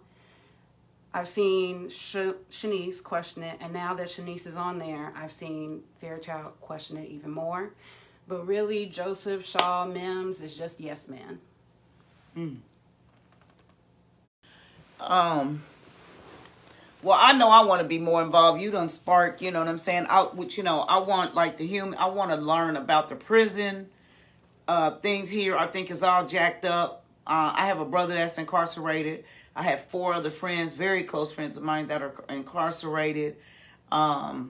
I've seen Shanice question it, and now that Shanice is on there, I've seen Fairchild question it even more. But really, Joseph, Shaw, Mims is just yes man. Well, I know I want to be more involved. You done spark, you know what I'm saying? I want like I want to learn about the prison things here. I think it's all jacked up. I have a brother that's incarcerated. I have 4 other friends, very close friends of mine that are incarcerated. I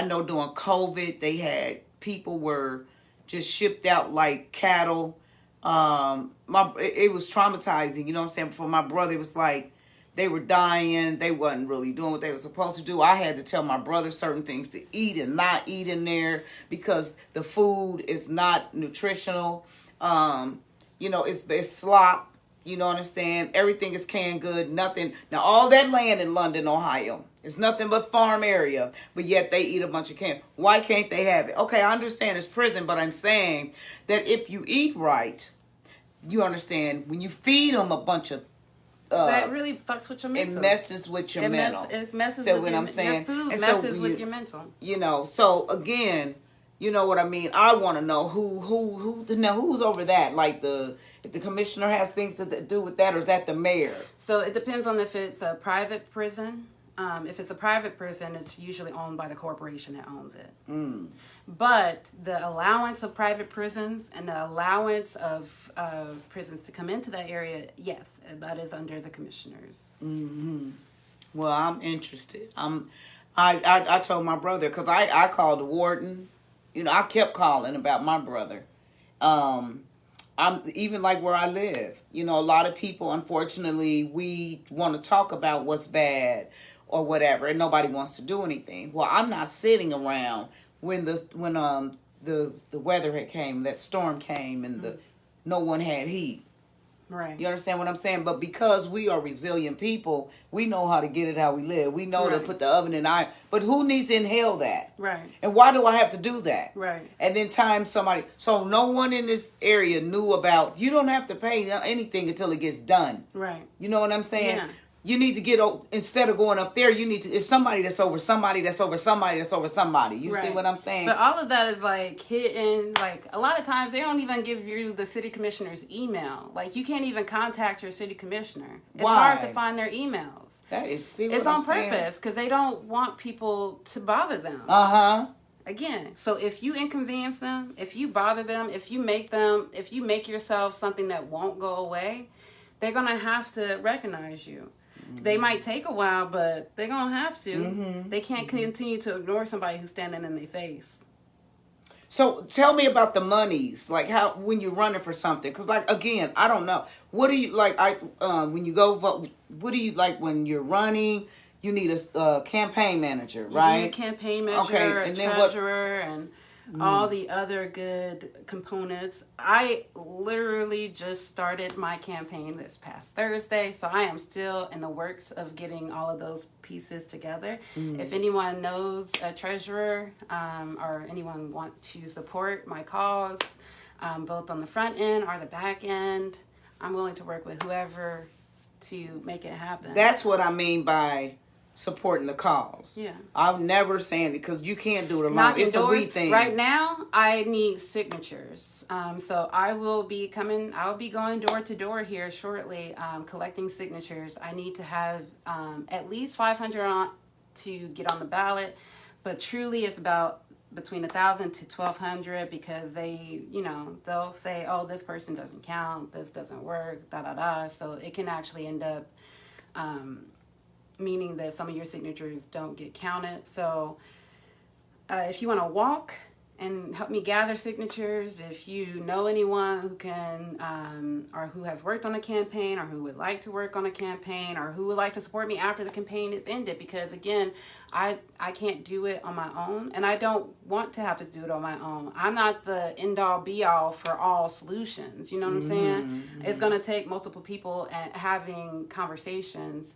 know during COVID, they had people were just shipped out like cattle. It was traumatizing, you know what I'm saying? For my brother, it was like, they were dying. They wasn't really doing what they were supposed to do. I had to tell my brother certain things to eat and not eat in there because the food is not nutritional. It's slop. You know what I'm saying? Everything is canned good. Nothing. Now, all that land in London, Ohio, is nothing but farm area. But yet they eat a bunch of canned. Why can't they have it? Okay, I understand it's prison, but I'm saying that if you eat right, you understand, when you feed them a bunch of that really fucks with your mental. It messes with your mental. It messes so with what your, I'm saying. your food and messes with your mental. So again, you know what I mean? I want to know who's over that. Like if the commissioner has things to do with that, or is that the mayor? So it depends on if it's a private prison. If it's a private prison, it's usually owned by the corporation that owns it. But the allowance of private prisons and the allowance of prisons to come into that area, yes, that is under the commissioners. Mm-hmm. Well, I'm interested. I told my brother, because I called the warden. I kept calling about my brother. I'm even like where I live. A lot of people, unfortunately, we want to talk about what's bad or whatever, and nobody wants to do anything. Well, I'm not sitting around when the weather had came, that storm came, and no one had heat. Right. You understand what I'm saying? But because we are resilient people, we know how to get it how we live. We know to put the oven in iron. But who needs to inhale that? Right. And why do I have to do that? Right. And then somebody. So no one in this area knew about, you don't have to pay anything until it gets done. Right. You know what I'm saying? Yeah. You need to instead of going up there, you need to, it's somebody that's over somebody that's over somebody that's over somebody. You see what I'm saying? But all of that is like hidden. Like a lot of times they don't even give you the city commissioner's email. Like you can't even contact your city commissioner. It's hard to find their emails. It's on purpose because they don't want people to bother them. Again, so if you inconvenience them, if you bother them, if you make yourself something that won't go away, they're going to have to recognize you. They might take a while, but they're going to have to. They can't continue to ignore somebody who's standing in their face. So tell me about the monies, like how, when you're running for something. Because, like, again, I don't know. What do you, like, when you go vote, what do you, like, when you're running, you need a campaign manager, right? You need a campaign manager, a treasurer, and all the other good components. I literally just started my campaign this past Thursday, so I am still in the works of getting all of those pieces together. If anyone knows a treasurer or anyone want to support my cause, both on the front end or the back end, I'm willing to work with whoever to make it happen. That's what I mean by supporting the cause. Yeah. I'm never saying it because you can't do it alone. It's a we thing. Right now, I need signatures. So I will be going door to door here shortly, collecting signatures. I need to have at least 500 on to get on the ballot. But truly, it's about between 1,000 to 1,200 because they'll say, oh, this person doesn't count, this doesn't work, da-da-da. So it can actually end up meaning that some of your signatures don't get counted. So if you want to walk and help me gather signatures, if you know anyone who can or who has worked on a campaign or who would like to work on a campaign or who would like to support me after the campaign is ended, because again, I can't do it on my own, and I don't want to have to do it on my own. I'm not the end-all be-all for all solutions. You know what I'm saying? It's going to take multiple people and having conversations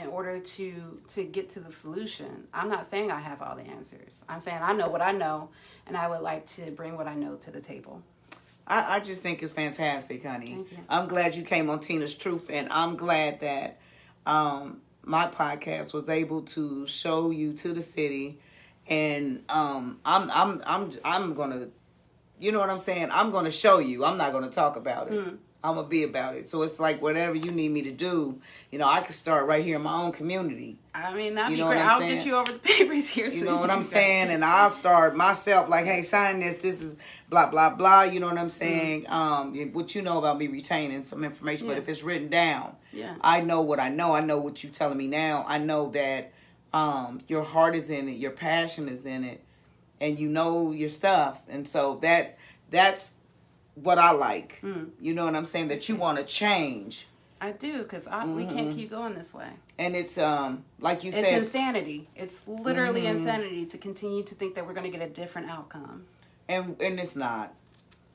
in order to get to the solution. I'm not saying I have all the answers. I'm saying I know what I know, and I would like to bring what I know to the table. I just think it's fantastic, honey. Thank you. I'm glad you came on Tina's Truth, and I'm glad that my podcast was able to show you to the city, and I'm gonna, you know what I'm saying? I'm gonna show you. I'm not gonna talk about it. I'm going to be about it. So it's like whatever you need me to do, I can start right here in my own community. I mean, that'd be great. I'll get you over the papers here soon. You know what I'm saying? And I'll start myself like, hey, sign this. This is blah, blah, blah. You know what I'm saying? What you know about me retaining some information. But if it's written down, I know what I know. I know what you're telling me now. I know that your heart is in it. Your passion is in it. And you know your stuff. And so that's what I like. You know what I'm saying? That you want to change. I do, because we can't keep going this way. And it's like you said, it's insanity. It's literally insanity to continue to think that we're going to get a different outcome. And it's not.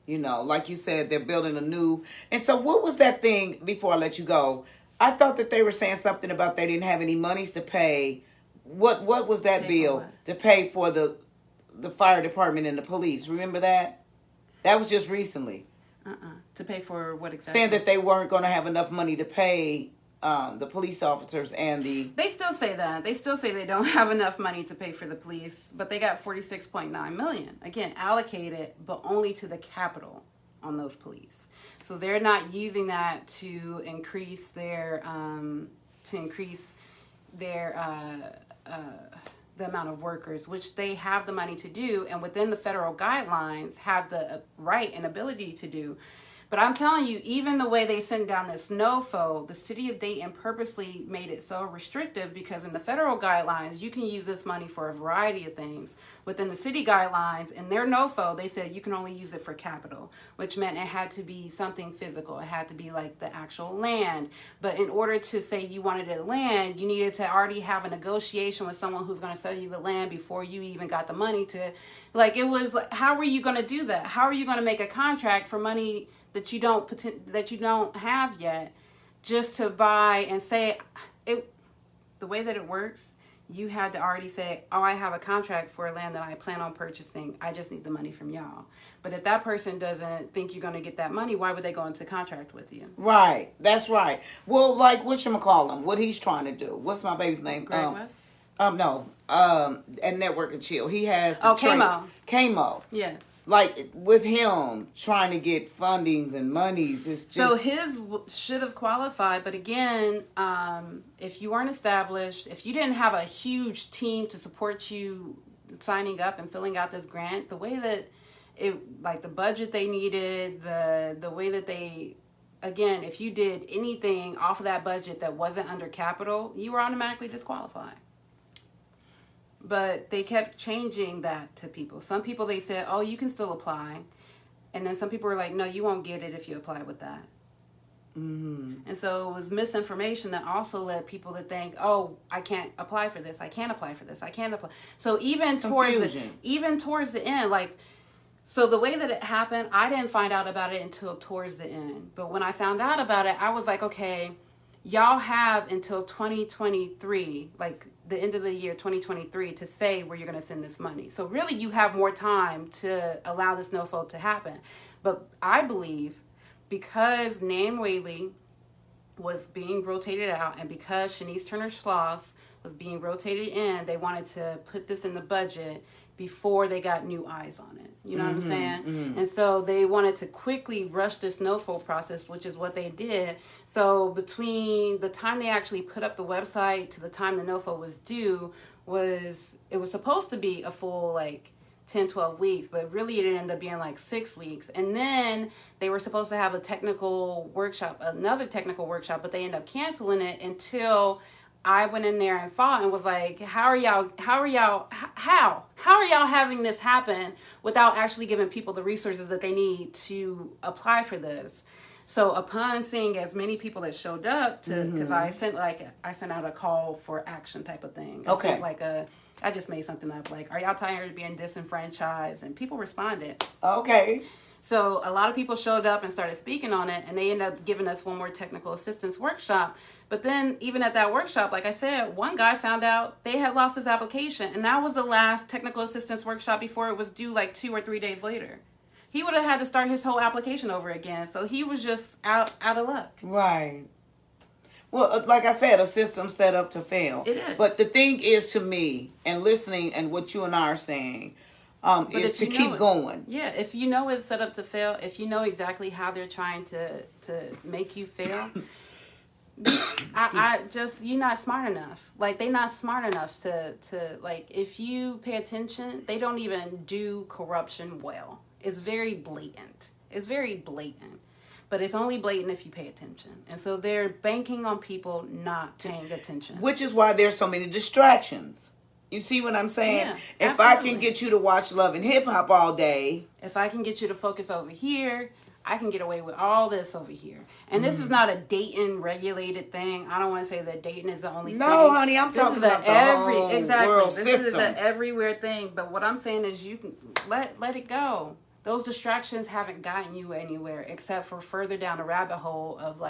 Like you said, they're building a new. And so what was that thing, before I let you go? I thought that they were saying something about they didn't have any monies to pay. What was that bill to pay for the fire department and the police? Remember that? That was just recently. To pay for what exactly? Saying that they weren't going to have enough money to pay the police officers and the... They still say that. They still say they don't have enough money to pay for the police, but they got $46.9 million. Again, allocated, but only to the capital on those police. So they're not using that to increase their... the amount of workers, which they have the money to do, and within the federal guidelines have the right and ability to do. But I'm telling you, even the way they send down this NOFO, the city of Dayton purposely made it so restrictive, because in the federal guidelines, you can use this money for a variety of things. Within the city guidelines, in their NOFO, they said you can only use it for capital, which meant it had to be something physical. It had to be like the actual land. But in order to say you wanted it land, you needed to already have a negotiation with someone who's going to sell you the land before you even got the money to, it was, how are you going to do that? How are you going to make a contract for money that you don't have yet, just to buy and say it? The way that it works, you had to already say, oh, I have a contract for land that I plan on purchasing. I just need the money from y'all. But if that person doesn't think you're going to get that money, why would they go into contract with you? Right. That's right. Well, like whatchamacallem, what he's trying to do. What's my baby's name? Greg West? No. At Network and Chill. He has the Kamo. Yeah. Like, with him trying to get fundings and monies, it's just... So his should have qualified, but again, if you weren't established, if you didn't have a huge team to support you signing up and filling out this grant, the way that the budget they needed, the way that they... Again, if you did anything off of that budget that wasn't under capital, you were automatically disqualified. But they kept changing that to people. Some people, they said, oh, you can still apply. And then some people were like, no, you won't get it if you apply with that. And so it was misinformation that also led people to think, oh, I can't apply for this. I can't apply for this. I can't apply. So even towards the end, So the way that it happened, I didn't find out about it until towards the end. But when I found out about it, I was like, okay, y'all have until 2023, like the end of the year 2023, to say where you're going to send this money. So really, you have more time to allow this no-fold to happen. But I believe because Nan Whaley was being rotated out, and because Shanice Turner-Schloss was being rotated in, they wanted to put this in the budget before they got new eyes on it. You know what I'm saying? Mm-hmm. And so they wanted to quickly rush this no-fold process, which is what they did. So between the time they actually put up the website to the time the no-fold was due, it was supposed to be a full, 10, 12 weeks, but really it ended up being 6 weeks. And then they were supposed to have another technical workshop, but they ended up canceling it until I went in there and fought and was like, how are y'all having this happen without actually giving people the resources that they need to apply for this? So upon seeing as many people that showed up because I sent out a call for action type of thing. I just made something up are y'all tired of being disenfranchised? And people responded. Okay. So a lot of people showed up and started speaking on it, and they ended up giving us one more technical assistance workshop. But then even at that workshop, like I said, one guy found out they had lost his application, and that was the last technical assistance workshop before it was due 2 or 3 days later. He would have had to start his whole application over again. So he was just out of luck. Right. Well, like I said, a system set up to fail. It is. But the thing is, to me, and listening and what you and I are saying, is to keep going. Yeah, if you know it's set up to fail, if you know exactly how they're trying to make you fail, you're not smart enough. They're not smart enough to if you pay attention, they don't even do corruption well. It's very blatant. But it's only blatant if you pay attention. And so they're banking on people not paying attention. Which is why there's so many distractions. You see what I'm saying? Yeah, if absolutely. I can get you to watch Love and Hip Hop all day. If I can get you to focus over here, I can get away with all this over here. And this is not a Dayton regulated thing. I don't want to say that Dayton is the only city. No, honey, I'm talking about the whole world system. This is an everywhere thing. But what I'm saying is you can let it go. Those distractions haven't gotten you anywhere except for further down the rabbit hole of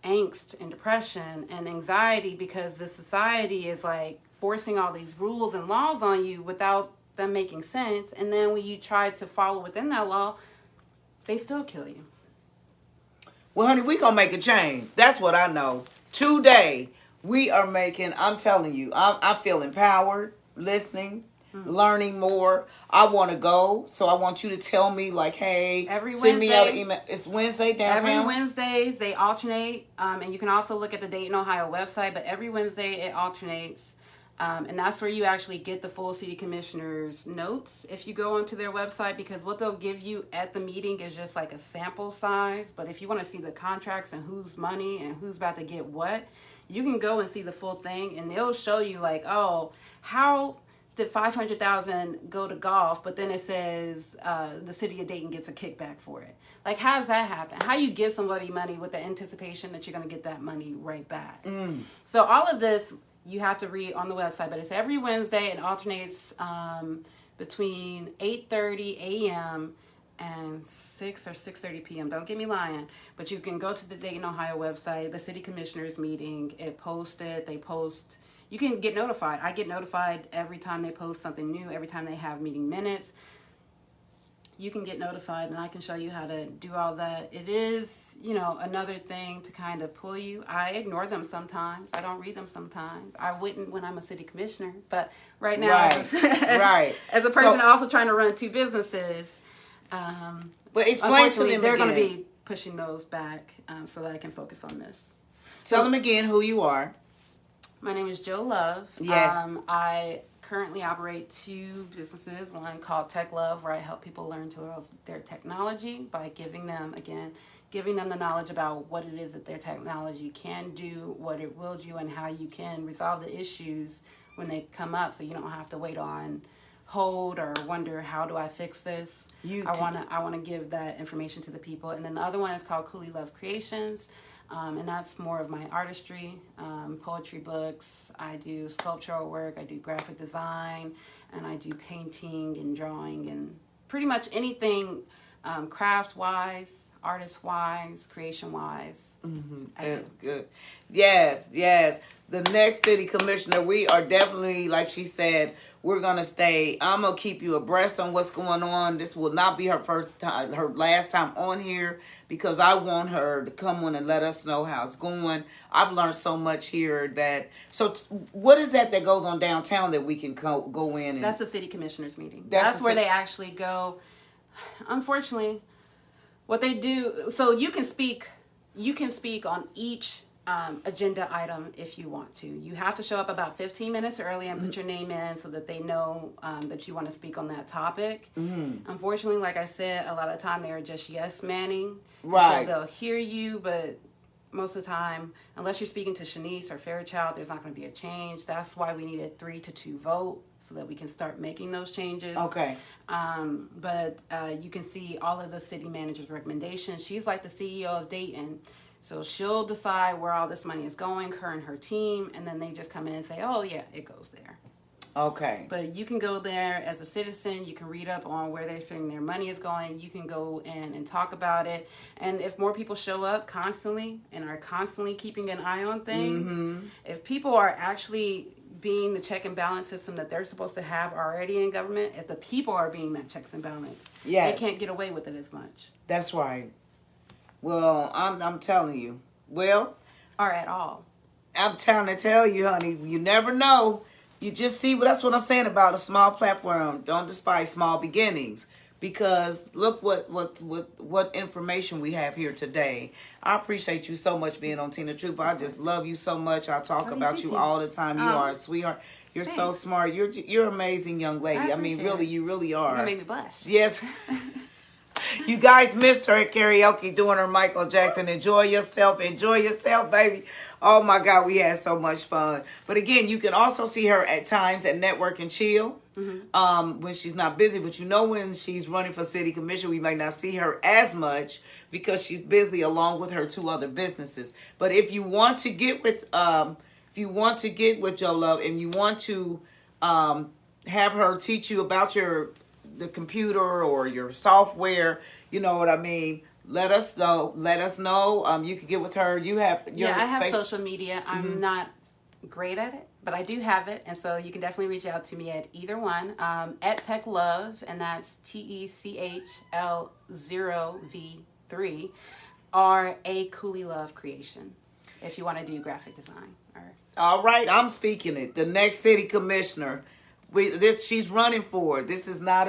angst and depression and anxiety because the society is forcing all these rules and laws on you without them making sense. And then when you try to follow within that law, they still kill you. Well, honey, we gonna make a change. That's what I know. Today, we are making, I'm telling you, I feel empowered, listening, learning more. I want to go, so I want you to tell me, hey, send me out an email. It's Wednesday downtown? Every Wednesdays, they alternate, and you can also look at the Dayton, Ohio website, but every Wednesday it alternates. And that's where you actually get the full city commissioner's notes if you go onto their website, because what they'll give you at the meeting is just a sample size. But if you want to see the contracts and whose money and who's about to get what, you can go and see the full thing, and they'll show you how did $500,000 go to golf, but then it says the city of Dayton gets a kickback for it. How does that happen? How you give somebody money with the anticipation that you're going to get that money right back? So all of this you have to read on the website, but it's every Wednesday. It alternates between 8:30 a.m. and 6 or 6:30 p.m. Don't get me lying, but you can go to the Dayton, Ohio website, the city commissioners meeting. It posted. They post. You can get notified. I get notified every time they post something new. Every time they have meeting minutes, you can get notified, and I can show you how to do all that. It is, another thing to kind of pull you. I ignore them sometimes. I don't read them sometimes. I wouldn't when I'm a city commissioner. But right now, right. As a person also trying to run 2 businesses, but explain to them they're going to be pushing those back so that I can focus on this. Tell them again who you are. My name is Jo Love. Yes. I currently operate 2 businesses, one called Tech Love, where I help people learn to love their technology by giving them the knowledge about what it is that their technology can do, what it will do, and how you can resolve the issues when they come up, so you don't have to wait on hold or wonder, how do I fix this? I want to give that information to the people. And then the other one is called Cooley Love Creations. And that's more of my artistry, poetry books. I do sculptural work, I do graphic design, and I do painting and drawing and pretty much anything craft-wise, artist-wise, creation-wise. That's good. Yes, yes. The next city commissioner, we are definitely, like she said, we're going to stay. I'm going to keep you abreast on what's going on. This will not be her first time, her last time on here, because I want her to come on and let us know how it's going. I've learned so much here that, so what is that goes on downtown that we can go in? And, that's the city commissioners meeting. That's where they actually go. Unfortunately, what they do, so you can speak on each agenda item if you want to. You have to show up about 15 minutes early and put your name in so that they know that you want to speak on that topic. Unfortunately, like I said, a lot of the time they are just yes manning. Right. So they'll hear you, but most of the time, unless you're speaking to Shanice or Fairchild, there's not going to be a change. That's why we need a 3-2 vote so that we can start making those changes. Okay. But you can see all of the city manager's recommendations. She's like the CEO of Dayton. So she'll decide where all this money is going, her and her team, and then they just come in and say, oh, yeah, it goes there. Okay. But you can go there as a citizen. You can read up on where they're saying their money is going. You can go in and talk about it. And if more people show up constantly and are constantly keeping an eye on things, if people are actually being the check and balance system that they're supposed to have already in government, if the people are being that checks and balance, they can't get away with it as much. That's right. Well, I'm telling you. Well, or at all. I'm trying to tell you, honey, you never know. You just see, that's what I'm saying about a small platform. Don't despise small beginnings, because look what information we have here today. I appreciate you so much being on Tina Truth. I just love you so much. I talk about you all the time. You are a sweetheart. You're so smart. You're an amazing young lady. I mean, really, you really are. You made me blush. Yes. You guys missed her at karaoke doing her Michael Jackson. Enjoy yourself, baby. Oh my God, we had so much fun. But again, you can also see her at times at Network and Chill when she's not busy. But you know, when she's running for city commission, we may not see her as much because she's busy along with her 2 other businesses. But if you want to get with Joe Love and you want to have her teach you about the computer or your software, you know what I mean, let us know. You can get with her. I have social media. I'm not great at it, but I do have it, and so you can definitely reach out to me at either one, at Tech Love, and that's TECHL0V3, or a Cooley Love Creation if you want to do graphic design. All right, I'm speaking it. The next city commissioner. She's running for. This is not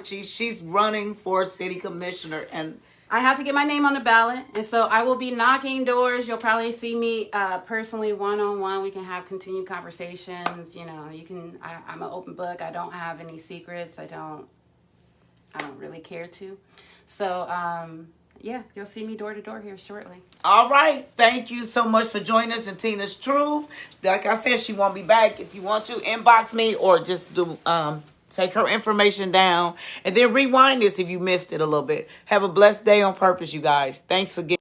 she's running for city commissioner, and I have to get my name on the ballot, and so I will be knocking doors. You'll probably see me personally, one-on-one. We can have continued conversations. You know, I'm an open book. I don't have any secrets. I don't really care to. So yeah, you'll see me door to door here shortly. All right. Thank you so much for joining us in Tina's Truth. Like I said, she won't be back. If you want to, inbox me or just do take her information down and then rewind this if you missed it a little bit. Have a blessed day on purpose, you guys. Thanks again.